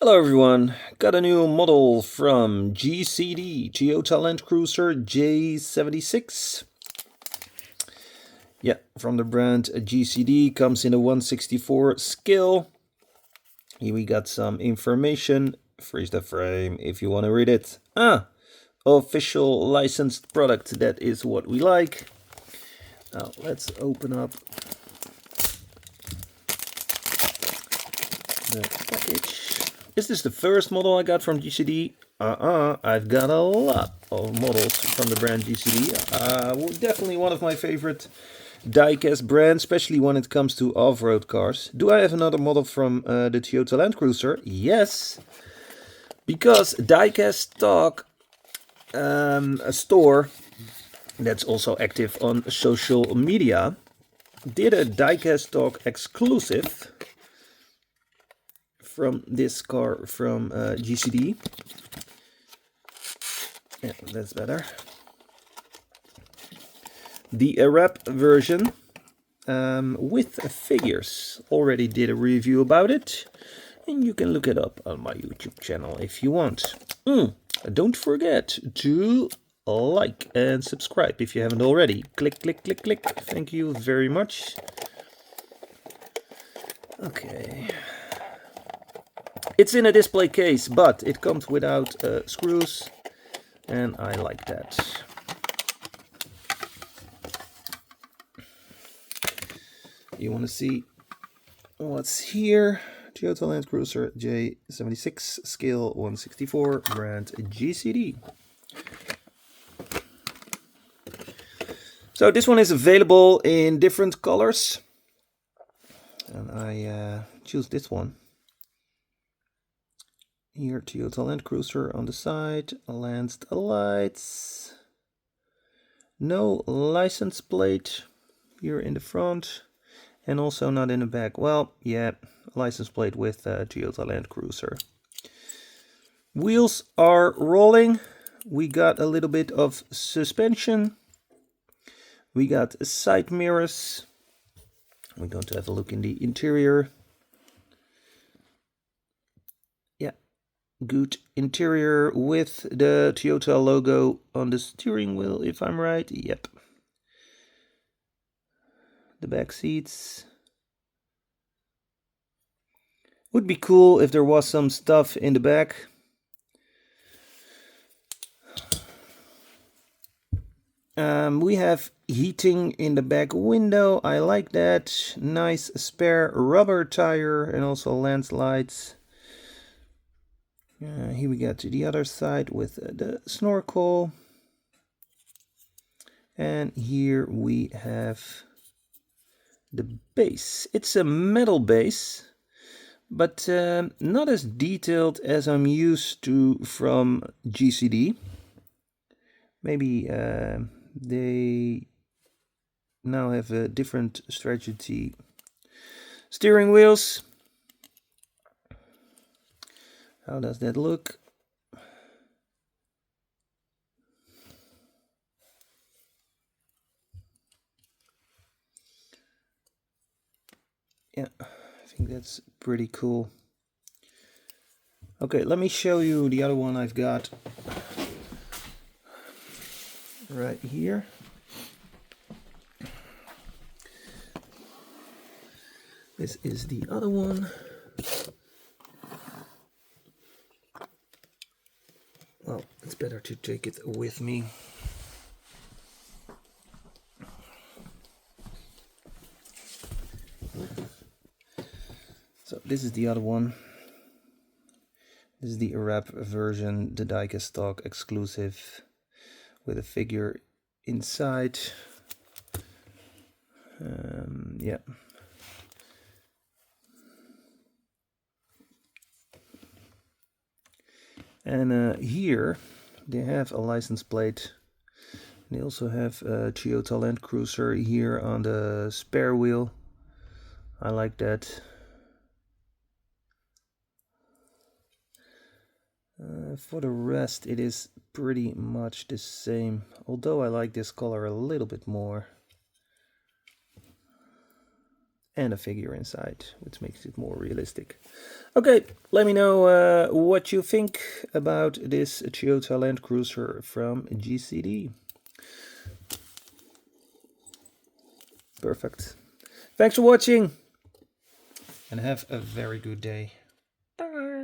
Hello everyone, got a new model from GCD, Toyota Land Cruiser J76. Yeah, from the brand GCD, comes in a 1/64 scale. Here we got some information, freeze the frame if you want to read it. Official licensed product, that is what we like. Now let's open up the package. Is this the first model I got from GCD? I've got a lot of models from the brand GCD. Definitely one of my favorite diecast brands, especially when it comes to off-road cars. Do I have another model from the Toyota Land Cruiser? Yes, because Diecast Talk, a store that's also active on social media, did a Diecast Talk exclusive from this car from GCD. Yeah, that's better. The wrap version with figures. Already did a review about it, and you can look it up on my YouTube channel if you want. Don't forget to like and subscribe if you haven't already. Click, click, click, click. Thank you very much. Okay. It's in a display case, but it comes without screws, and I like that. You want to see what's here? Toyota Land Cruiser J76, scale 1/64, brand GCD. So this one is available in different colors, and I choose this one. Here, Toyota Land Cruiser on the side, Lanced lights, no license plate here in the front, and also not in the back. Well, yeah, license plate with Toyota Land Cruiser. Wheels are rolling. We got a little bit of suspension. We got side mirrors. We're going to have a look in the interior. Yeah, good interior with the Toyota logo on the steering wheel, if I'm right. Yep. The back seats. Would be cool if there was some stuff in the back. We have heating in the back window. I like that. Nice spare rubber tire and also landslides. Here we got to the other side with the snorkel. And here we have the base. It's a metal base, but not as detailed as I'm used to from GCD. Maybe they now have a different strategy. Steering wheels. How does that look? Yeah, I think that's pretty cool. Okay, let me show you the other one I've got right here. This is the other one. Well, it's better to take it with me. So this is the other one. This is the wrap version, the Diecast Talk exclusive, with a figure inside. Yeah. And here they have a license plate. They also have a Toyota Land Cruiser here on the spare wheel. I like that. For the rest, it is pretty much the same, although I like this color a little bit more. and a figure inside, which makes it more realistic. Okay, let me know what you think about this Toyota Land Cruiser from GCD. Perfect. Thanks for watching, and have a very good day. Bye.